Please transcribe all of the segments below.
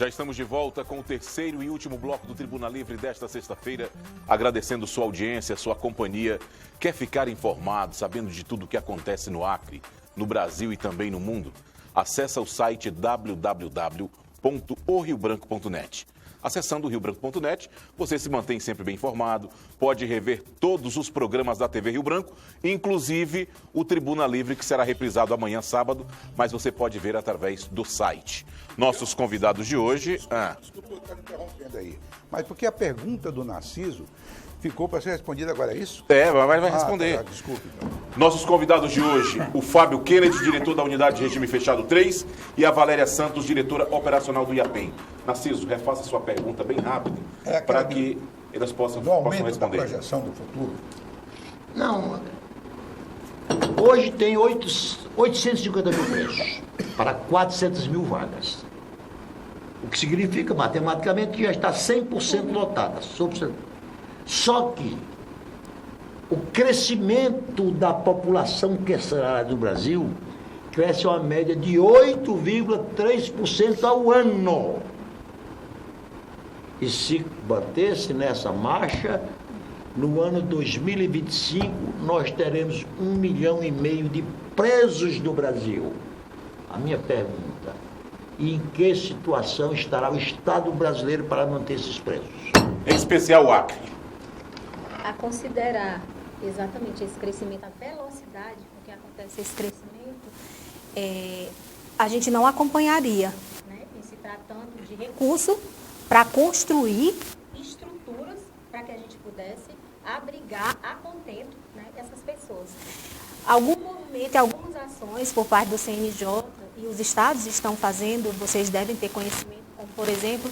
Já estamos de volta com o terceiro e último bloco do Tribuna Livre desta sexta-feira, agradecendo sua audiência, sua companhia. Quer ficar informado, sabendo de tudo o que acontece no Acre, no Brasil e também no mundo? Acesse o site www.oriobranco.net. Acessando o riobranco.net, você se mantém sempre bem informado, pode rever todos os programas da TV Rio Branco, inclusive o Tribuna Livre, que será reprisado amanhã, sábado, mas você pode ver através do site. Nossos convidados de hoje... Desculpa eu estar interrompendo aí, mas porque a pergunta do Narciso ficou para ser respondida agora, é isso? Vai responder. Tá, desculpe. Então. Nossos convidados de hoje, o Fábio Kennedy, diretor da Unidade de Regime Fechado 3, e a Valéria Santos, diretora operacional do IAPEM. Narciso, refaça sua pergunta bem rápido, para que eles possam responder. Da projeção do futuro? Não. Hoje tem 850 mil presos para 400 mil vagas. O que significa, matematicamente, que já está 100% lotada. Só que o crescimento da população carcerária do Brasil cresce a uma média de 8,3% ao ano. E se batesse nessa marcha, no ano 2025, nós teremos 1,5 milhão de presos do Brasil. A minha pergunta, em que situação estará o Estado brasileiro para manter esses presos? Em especial o Acre. A considerar exatamente esse crescimento, a velocidade com que acontece esse crescimento, a gente não acompanharia, né, em se tratando de recurso para construir estruturas para que a gente pudesse abrigar a contento, né, essas pessoas. Algum movimento, algumas ações por parte do CNJ e os estados estão fazendo, vocês devem ter conhecimento, como, por exemplo,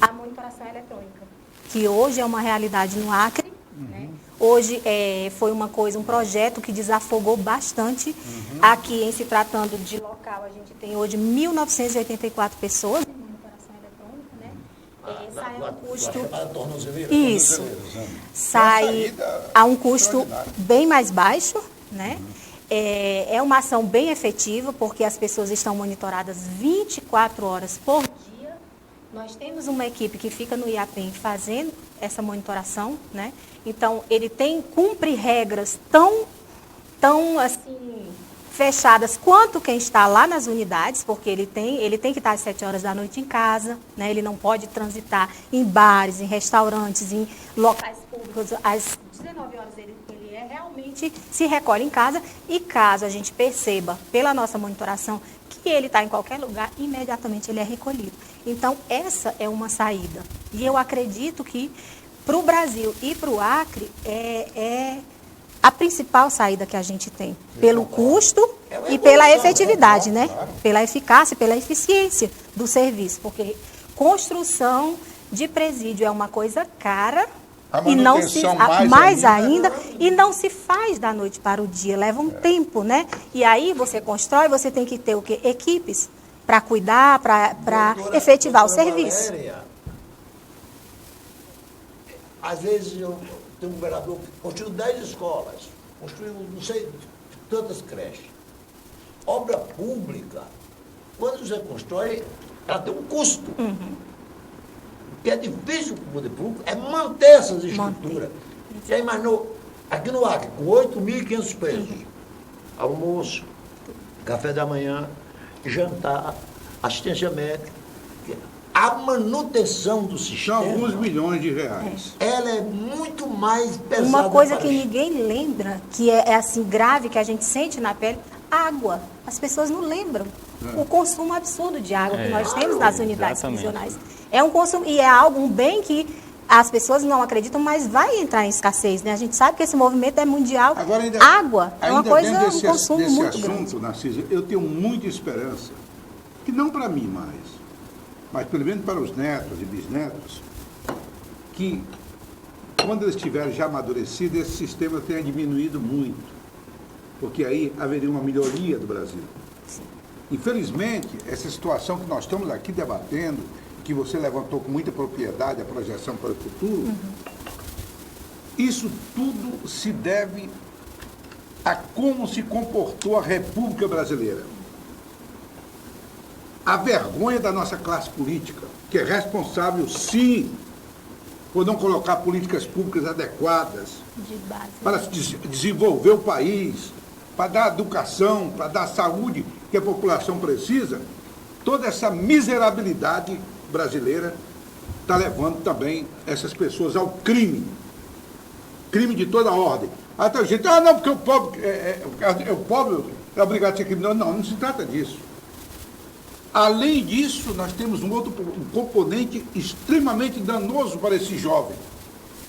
a monitoração eletrônica, que hoje é uma realidade no Acre. Né? Hoje foi um projeto que desafogou bastante. Aqui, em se tratando de local, a gente tem hoje 1.984 pessoas em monitoração eletrônica, né? Sai a um custo... Isso. Sai a um custo bem mais baixo, né? É uma ação bem efetiva, porque as pessoas estão monitoradas 24 horas por dia. Nós temos uma equipe que fica no IAPEM fazendo essa monitoração, né? Então, ele cumpre regras tão assim, fechadas quanto quem está lá nas unidades, porque ele tem que estar às 7 horas da noite em casa, né? Ele não pode transitar em bares, em restaurantes, em locais públicos. Às 19 horas ele realmente se recolhe em casa, e caso a gente perceba pela nossa monitoração que ele está em qualquer lugar, imediatamente ele é recolhido. Então, essa é uma saída. E eu acredito que para o Brasil e para o Acre é a principal saída que a gente tem, pelo custo e pela efetividade, né? Pela eficácia, pela eficiência do serviço, porque construção de presídio é uma coisa cara e não se e não se faz da noite para o dia, leva um tempo, né? E aí você constrói, você tem que ter o quê? Equipes para cuidar, para efetivar o serviço. Valéria, às vezes eu tenho um governador que construiu 10 escolas, construiu não sei tantas creches. Obra pública, quando você constrói, ela tem um custo. O que é difícil para o poder público é manter essas estruturas. Já imaginou, aqui no Acre, com 8.500 presos, almoço, café da manhã, jantar, assistência médica, a manutenção do sistema... São alguns milhões de reais. Ela é muito mais pesada. Uma coisa que ninguém lembra, que é assim grave, que a gente sente na pele, água. As pessoas não lembram. O consumo absurdo de água que nós temos nas unidades prisionais. É um consumo, e é um bem que as pessoas não acreditam, mas vai entrar em escassez, né? A gente sabe que esse movimento é mundial. Agora, água é uma coisa, um consumo muito grande. Assunto, Narciso, eu tenho muita esperança, que não para mim mais, mas pelo menos para os netos e bisnetos, que quando eles estiverem já amadurecidos, esse sistema tenha diminuído muito, porque aí haveria uma melhoria do Brasil. Infelizmente, essa situação que nós estamos aqui debatendo, que você levantou com muita propriedade, a projeção para o futuro, isso tudo se deve a como se comportou a República Brasileira. a vergonha da nossa classe política, que é responsável, sim, por não colocar políticas públicas adequadas De base. para desenvolver o país, para dar educação, para dar saúde que a população precisa. Toda essa miserabilidade brasileira está levando também essas pessoas ao crime. Crime de toda ordem. Aí tem gente, não, porque o pobre o pobre é obrigado a ser criminoso. Não, não se trata disso. Além disso, nós temos um componente extremamente danoso para esse jovem,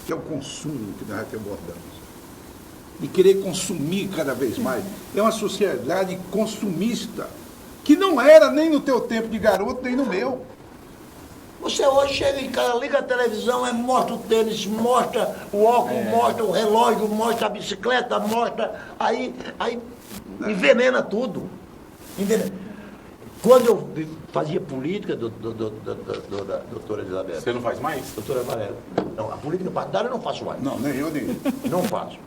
que é o consumo que nós aqui abordamos. De querer consumir cada vez mais. É uma sociedade consumista, que não era nem no teu tempo de garoto, nem no meu. Você hoje chega em casa, liga a televisão, mostra o tênis, mostra o óculos, mostra o relógio, mostra a bicicleta, mostra... Aí envenena tudo. Quando eu fazia política, doutora Elizabeth... Você não faz mais? Doutora Valéria, não, a política partidária eu não faço mais. Não, nem eu, nem eu. Não faço.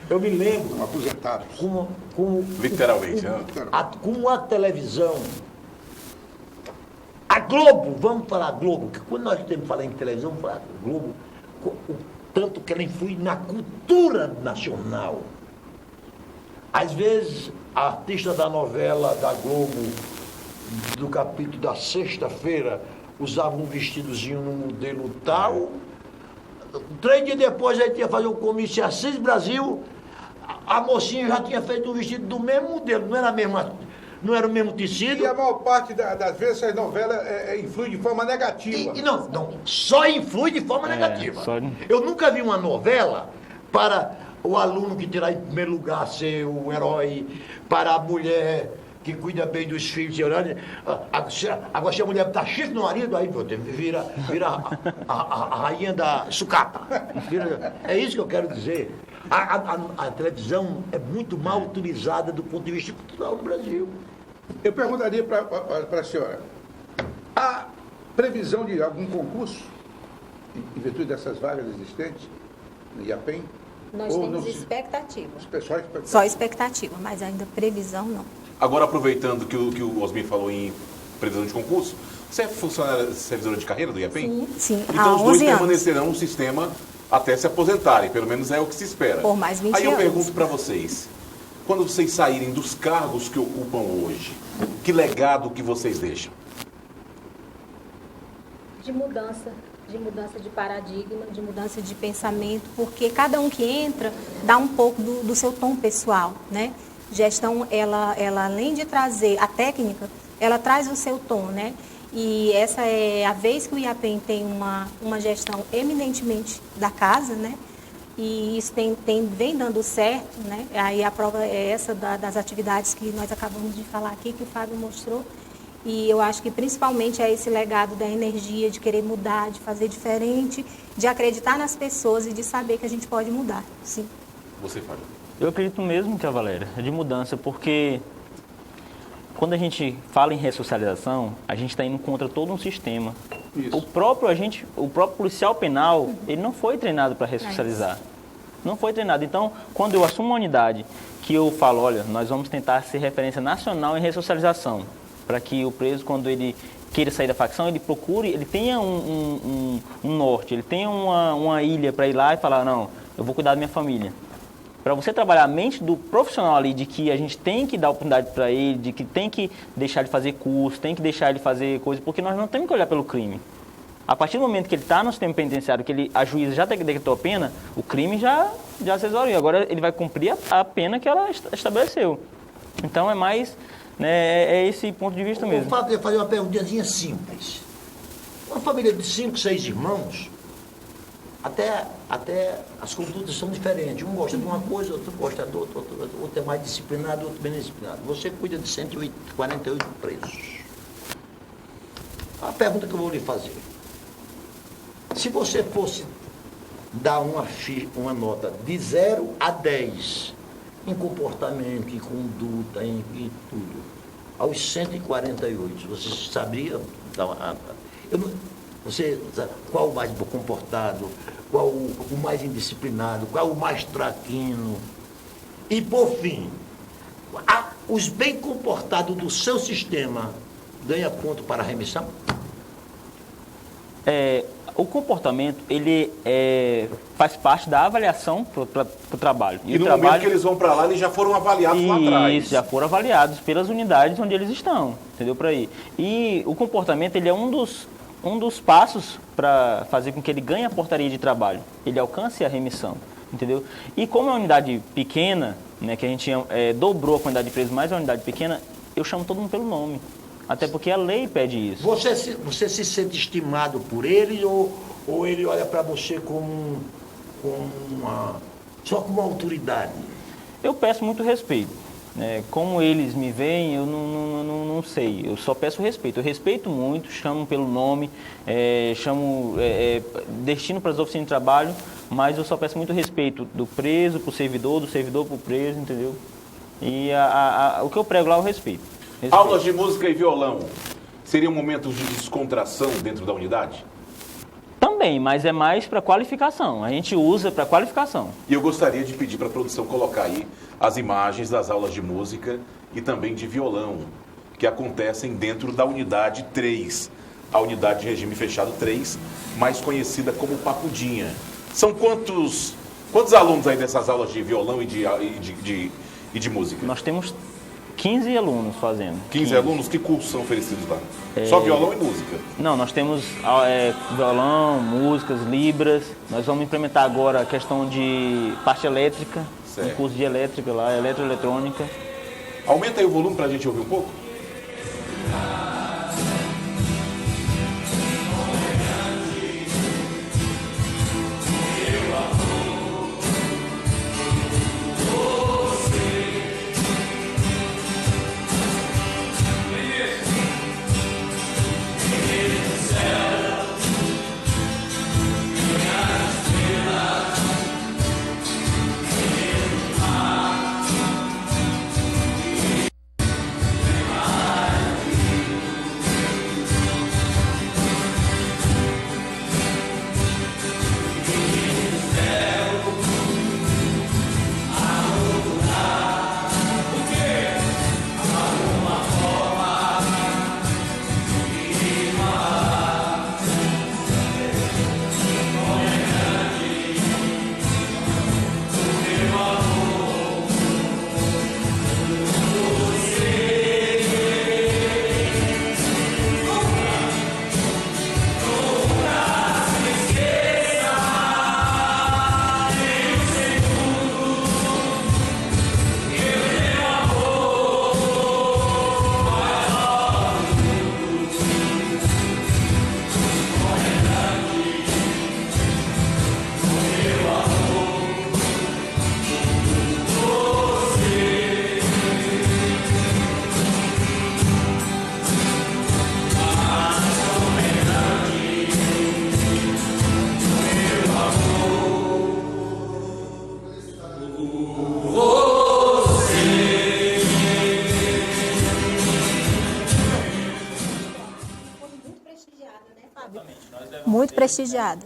Eu me lembro... São aposentados. Como Literalmente, né? como a televisão... A Globo, vamos falar Globo, que quando nós temos que falar em televisão, vamos falar Globo, o tanto que ela influi na cultura nacional. Às vezes, a artista da novela da Globo, do capítulo da sexta-feira, usava um vestidozinho no modelo tal. 3 dias depois, aí tinha fazer o comício Assis Brasil, a mocinha já tinha feito um vestido do mesmo modelo, não era o mesmo tecido. E a maior parte das vezes essas novelas influem de forma negativa. Não, só influi de forma negativa. Eu nunca vi uma novela para o aluno que terá em primeiro lugar ser o herói, para a mulher que cuida bem dos filhos. Agora, se a mulher está chifre no marido, aí vira a rainha da sucata. É isso que eu quero dizer. A televisão é muito mal utilizada do ponto de vista cultural no Brasil. Eu perguntaria para a senhora, há previsão de algum concurso, em virtude dessas vagas existentes, no IAPEM? Nós temos expectativa. Só expectativa, mas ainda previsão não. Agora, aproveitando que o Osmir falou em previsão de concurso, você é funcionária servidora de carreira do IAPEM? Sim. Então os dois permanecerão no sistema até se aposentarem, pelo menos é o que se espera. Por mais 20 anos. Aí eu pergunto para vocês, quando vocês saírem dos cargos que ocupam hoje, que legado que vocês deixam? De mudança de paradigma, de mudança de pensamento, porque cada um que entra dá um pouco do seu tom pessoal, né? Gestão, ela além de trazer a técnica, ela traz o seu tom, né? E essa é a vez que o IAPEM tem uma gestão eminentemente da casa, né? E isso vem dando certo, né? Aí a prova é essa das atividades que nós acabamos de falar aqui, que o Fábio mostrou. E eu acho que principalmente é esse legado da energia, de querer mudar, de fazer diferente, de acreditar nas pessoas e de saber que a gente pode mudar, sim. Você, Fábio? Eu acredito mesmo que a Valéria é de mudança, porque quando a gente fala em ressocialização, a gente está indo contra todo um sistema. Isso. O próprio policial penal, ele não foi treinado para ressocializar. Não foi treinado. Então, quando eu assumo uma unidade, que eu falo, olha, nós vamos tentar ser referência nacional em ressocialização, para que o preso, quando ele queira sair da facção, ele procure, ele tenha um norte, ele tenha uma ilha para ir lá e falar, não, eu vou cuidar da minha família. Para você trabalhar a mente do profissional ali, de que a gente tem que dar oportunidade para ele, de que tem que deixar ele fazer curso, tem que deixar ele fazer coisas, porque nós não temos que olhar pelo crime. A partir do momento que ele está no sistema penitenciário, que a juíza já decretou a pena, o crime já se resolveu. Agora ele vai cumprir a pena que ela estabeleceu. Então é mais, né, é esse ponto de vista mesmo. O fato de eu fazer uma perguntinha simples. Uma família de 5, 6 irmãos, até as condutas são diferentes. Um gosta de uma coisa, outro gosta de outra, outro é mais disciplinado, outro menos disciplinado. Você cuida de 148 presos. A pergunta que eu vou lhe fazer. Se você fosse dar uma nota de 0 a 10 em comportamento, em conduta, em tudo, aos 148, você sabia qual o mais comportado, qual o mais indisciplinado, qual o mais traquino? E, por fim, os bem comportados do seu sistema ganha ponto para a remissão? O comportamento, ele faz parte da avaliação para o trabalho. E no momento que eles vão para lá, eles já foram avaliados lá atrás. Isso, já foram avaliados pelas unidades onde eles estão, entendeu? Por aí. E o comportamento, ele é um dos passos para fazer com que ele ganhe a portaria de trabalho. Ele alcance a remissão, entendeu? E como é uma unidade pequena, né, que a gente dobrou a quantidade de presos, mas é uma unidade pequena, eu chamo todo mundo pelo nome. Até porque a lei pede isso. Você se sente estimado por ele ou ele olha para você só como uma autoridade? Eu peço muito respeito. Né? Como eles me veem, eu não sei. Eu só peço respeito. Eu respeito muito, chamo pelo nome, destino para as oficinas de trabalho, mas eu só peço muito respeito do preso para o servidor, do servidor para o preso, entendeu? E o que eu prego lá é o respeito. Aulas de música e violão seriam momentos de descontração dentro da unidade? Também, mas é mais para qualificação. A gente usa para qualificação. E eu gostaria de pedir para a produção colocar aí as imagens das aulas de música e também de violão, que acontecem dentro da unidade 3, a unidade de regime fechado 3, mais conhecida como Papudinha. São quantos alunos aí dessas aulas de violão e de música? Nós temos 15 alunos fazendo. 15 alunos? Que cursos são oferecidos lá? Só violão e música? Não, nós temos violão, músicas, libras. Nós vamos implementar agora a questão de parte elétrica, um curso de elétrica lá, eletroeletrônica. Aumenta aí o volume para a gente ouvir um pouco. Muito prestigiado.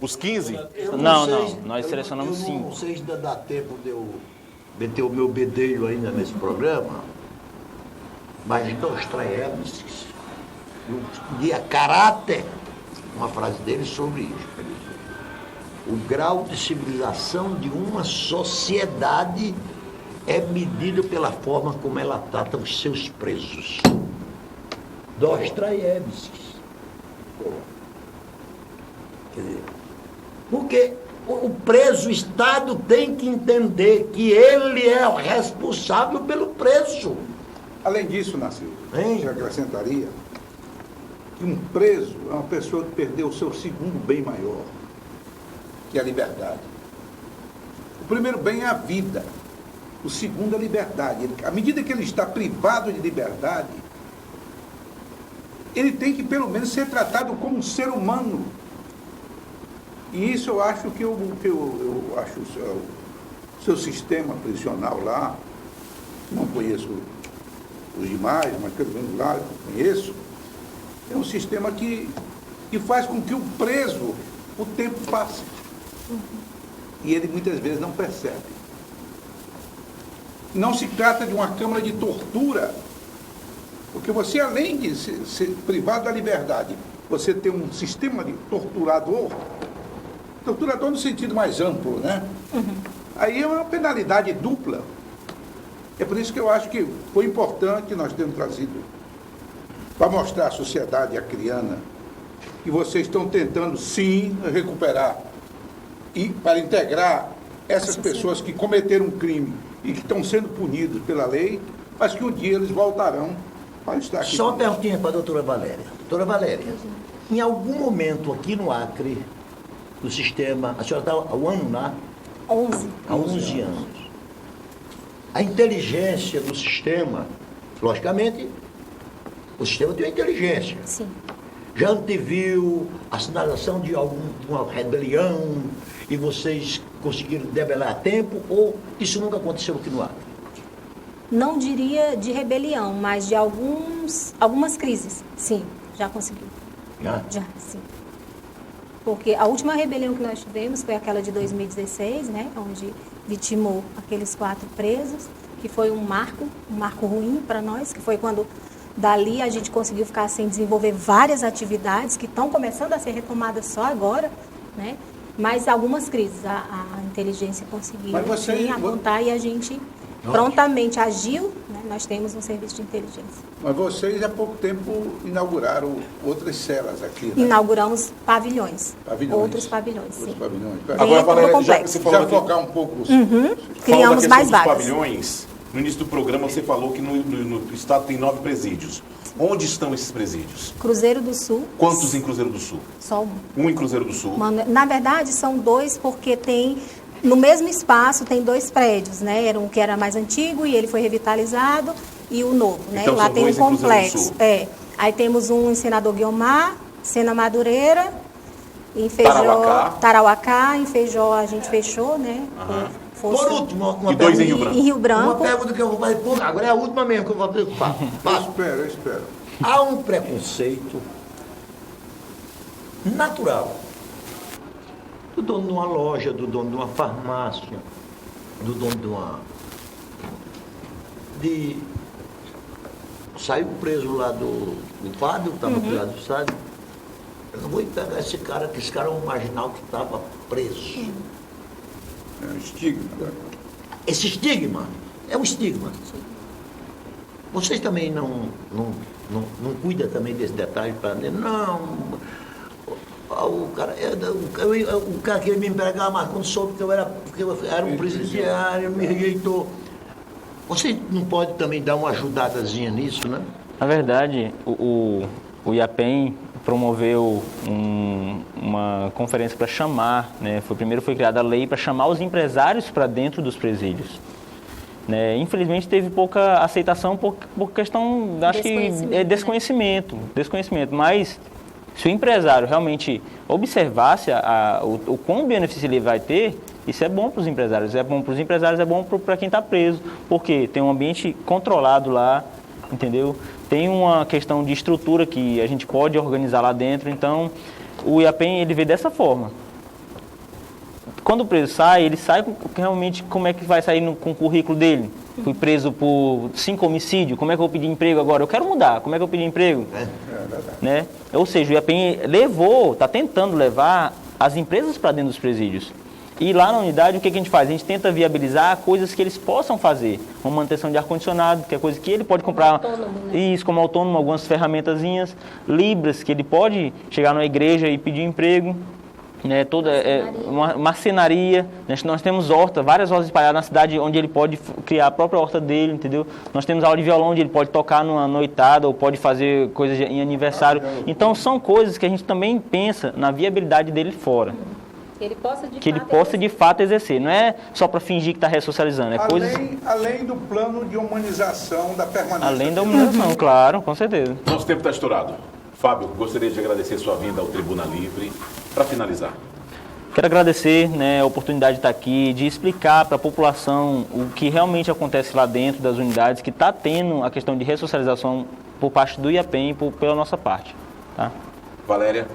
Os 15? Não, nós selecionamos 5. Não sei se ainda dá tempo de eu meter o meu bedelho ainda nesse programa, mas Dostoiévski, no Guia Caráter, uma frase dele sobre isso. Ele diz, o grau de civilização de uma sociedade é medido pela forma como ela trata os seus presos. Dostoiévski. Quer dizer, porque o preso, o Estado tem que entender que ele é o responsável pelo preso. Além disso, Narciso, Hein? eu acrescentaria que um preso é uma pessoa que perdeu o seu segundo bem maior, que é a liberdade. O primeiro bem é a vida, o segundo é a liberdade. À medida que ele está privado de liberdade, ele tem que pelo menos ser tratado como um ser humano. E isso eu acho que eu acho o seu sistema prisional lá, não conheço os demais, mas pelo menos lá eu conheço, é um sistema que faz com que o preso, o tempo passe. E ele muitas vezes não percebe. Não se trata de uma câmara de tortura, Porque você, além de ser privado da liberdade, você tem um sistema de torturador no sentido mais amplo, né? Aí é uma penalidade dupla. É por isso que eu acho que foi importante nós termos trazido para mostrar à sociedade acriana que vocês estão tentando, sim, recuperar e para integrar essas pessoas que cometeram um crime e que estão sendo punidos pela lei, mas que um dia eles voltarão para estar aqui. Só uma perguntinha para a doutora Valéria. Doutora Valéria, em algum momento aqui no Acre, do sistema, a senhora está há um ano lá? 11. Há 11 anos. A inteligência do sistema, logicamente, o sistema tem uma inteligência. Sim. Já anteviu a sinalização de alguma rebelião e vocês conseguiram debelar a tempo, ou isso nunca aconteceu aqui no Acre? Não diria de rebelião, mas de algumas crises. Sim, já conseguiu. Já, sim. Porque a última rebelião que nós tivemos foi aquela de 2016, né, onde vitimou aqueles 4 presos, que foi um marco ruim para nós, que foi quando dali a gente conseguiu ficar sem desenvolver várias atividades que estão começando a ser retomadas só agora, né? Mas algumas crises a inteligência conseguiu apontar e a gente prontamente agiu, né? Nós temos um serviço de inteligência. Mas vocês há pouco tempo inauguraram outras celas aqui, né? Inauguramos pavilhões. Outros Outros pavilhões, sim. pavilhões. Agora, Valéria, já que você falou Já aqui, focar um pouco... Criamos mais dos vagas. pavilhões, no início do programa você falou que no estado tem 9 presídios. Onde estão esses presídios? Cruzeiro do Sul. Quantos em Cruzeiro do Sul? Só um. Um em Cruzeiro do Sul. Na verdade, são 2, porque tem... No mesmo espaço tem 2 prédios, né? Era um que era mais antigo e ele foi revitalizado, e o novo, né? Então, lá são tem um 2 em Cruzeiro do complexo. Sul. Aí temos um em Senador Guiomar, Sena Madureira, em Feijó, Tarauacá, em Feijó a gente fechou, né? Por último, uma E 2 em pergunta. Rio Branco. Em Rio Branco. Uma pergunta que eu vou fazer, agora é a última mesmo que eu vou preocupar. Eu espero. Há um preconceito natural do dono de uma loja, do dono de uma farmácia, do dono de uma... Saiu preso lá do padre, estava preso do estado. Eu não vou pegar esse cara, que esse cara é um marginal que estava preso. É um estigma. Esse estigma é um estigma. Vocês também não cuidam também desse detalhe para dizer, não, o cara queria me empregar, mas quando soube que eu era um presidiário, me rejeitou. Vocês não podem também dar uma ajudadazinha nisso, né? Na verdade, o IAPEM promoveu uma conferência para chamar, né? Primeiro foi criada a lei para chamar os empresários para dentro dos presídios. Né? Infelizmente teve pouca aceitação por questão, acho que é desconhecimento, mas se o empresário realmente observasse o quão benefício ele vai ter, isso é bom para os empresários, é bom para quem está preso, porque tem um ambiente controlado lá, entendeu? Tem uma questão de estrutura que a gente pode organizar lá dentro, então o IAPEM ele vê dessa forma. Quando o preso sai, ele sai realmente como é que vai sair com o currículo dele. Fui preso por 5 homicídios, como é que eu vou pedir emprego agora? Eu quero mudar, como é que eu pedir emprego? Né? Ou seja, o IAPEM está tentando levar as empresas para dentro dos presídios. E lá na unidade, o que a gente faz? A gente tenta viabilizar coisas que eles possam fazer. Uma manutenção de ar-condicionado, que é coisa que ele pode comprar. Autônomo, né? Isso, como autônomo, algumas ferramentazinhas. Libras, que ele pode chegar numa igreja e pedir emprego. Né, uma marcenaria. Nós temos várias hortas espalhadas na cidade, onde ele pode criar a própria horta dele, entendeu? Nós temos aula de violão, onde ele pode tocar numa noitada ou pode fazer coisas em aniversário. Então, são coisas que a gente também pensa na viabilidade dele fora. Que ele possa de fato exercer. Não é só para fingir que está ressocializando. Além do plano de humanização da permanência. Além da humanização, claro, com certeza. Nosso tempo está estourado. Fábio, gostaria de agradecer sua vinda ao Tribuna Livre. Para finalizar. Quero agradecer, né, a oportunidade de estar aqui, de explicar para a população o que realmente acontece lá dentro das unidades, que está tendo a questão de ressocialização por parte do IAPEM e pela nossa parte. Tá? Valéria.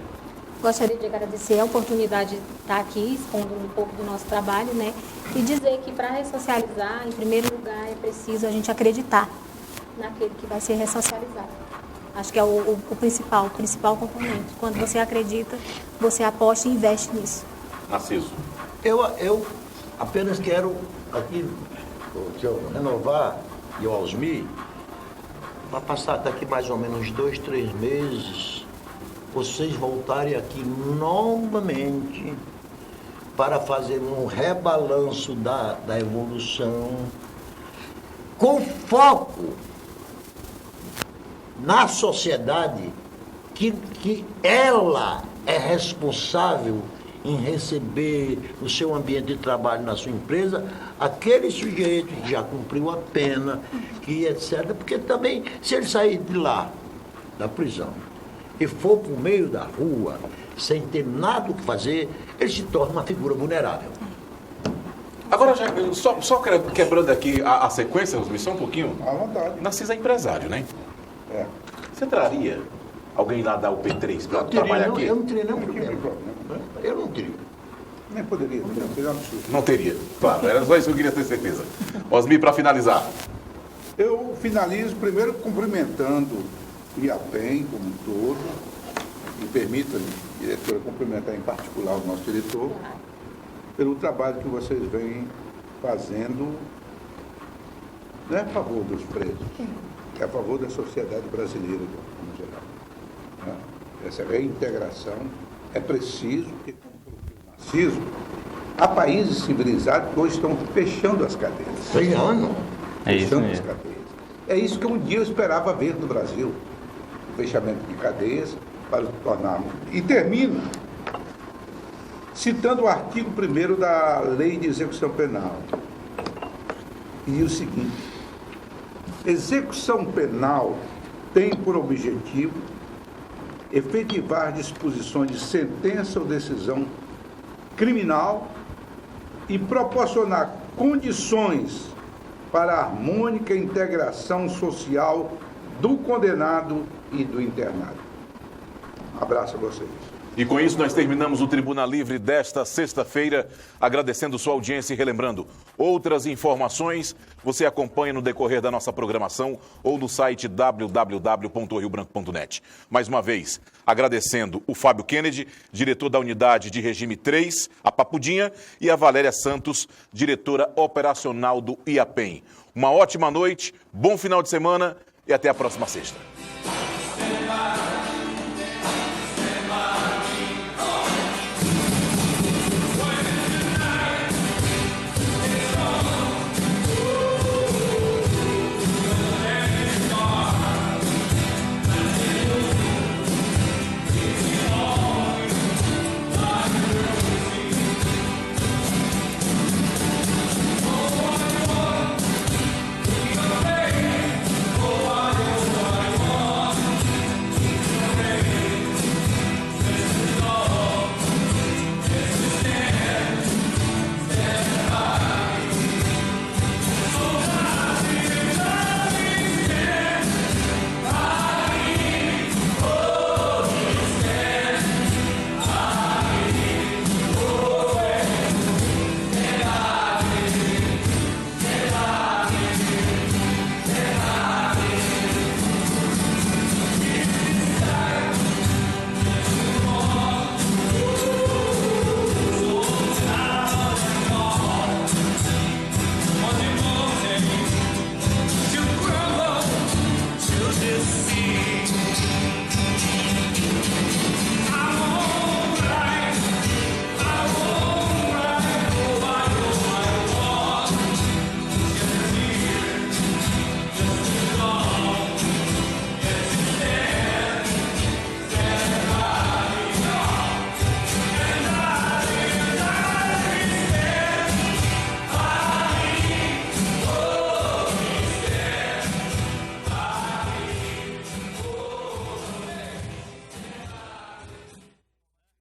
Gostaria de agradecer a oportunidade de estar aqui, expondo um pouco do nosso trabalho, né? E dizer que para ressocializar, em primeiro lugar, é preciso a gente acreditar. naquele que vai ser ressocializado. Acho que é o principal componente. Quando você acredita, você aposta e investe nisso. Narciso. Eu apenas quero aqui, renovar, e o Osmi, para passar daqui mais ou menos 2, 3 meses, vocês voltarem aqui novamente para fazer um rebalanço da evolução com foco na sociedade que ela é responsável em receber no seu ambiente de trabalho, na sua empresa, aquele sujeito que já cumpriu a pena, que etc. Porque também, se ele sair de lá, da prisão, e for para o meio da rua, sem ter nada o que fazer, ele se torna uma figura vulnerável. Agora, já, só quebrando aqui a sequência, Osmi, só um pouquinho. À vontade. Narciso é empresário, né? É. Você traria alguém lá da UP3 para trabalhar aqui? Eu não teria nenhum Não tem problema. problema. Eu não teria. Nem poderia, seria um absurdo. Não teria, claro. Era só isso que eu queria ter certeza. Osmi, para finalizar. Eu finalizo primeiro cumprimentando o IAPEM como um todo. Me permita, diretora, cumprimentar em particular o nosso diretor pelo trabalho que vocês vêm fazendo, não é a favor dos presos, é a favor da sociedade brasileira, no geral. Né? Essa reintegração é preciso, porque, como colocou o Narciso, há países civilizados que hoje estão fechando as cadeias. Fechando. É isso Fechando as mesmo. cadeias. É isso que um dia eu esperava ver no Brasil. O fechamento de cadeias para tornarmos. E termino citando o artigo 1º da Lei de Execução Penal. E diz o seguinte: execução penal tem por objetivo efetivar disposições de sentença ou decisão criminal e proporcionar condições para a harmônica integração social do condenado e do internado. Abraço a vocês. E com isso nós terminamos o Tribuna Livre desta sexta-feira, agradecendo sua audiência e relembrando, outras informações você acompanha no decorrer da nossa programação ou no site www.riobranco.net. Mais uma vez, agradecendo o Fábio Kennedy, diretor da Unidade de Regime 3, a Papudinha, e a Valéria Santos, diretora operacional do IAPEM. Uma ótima noite, bom final de semana e até a próxima sexta.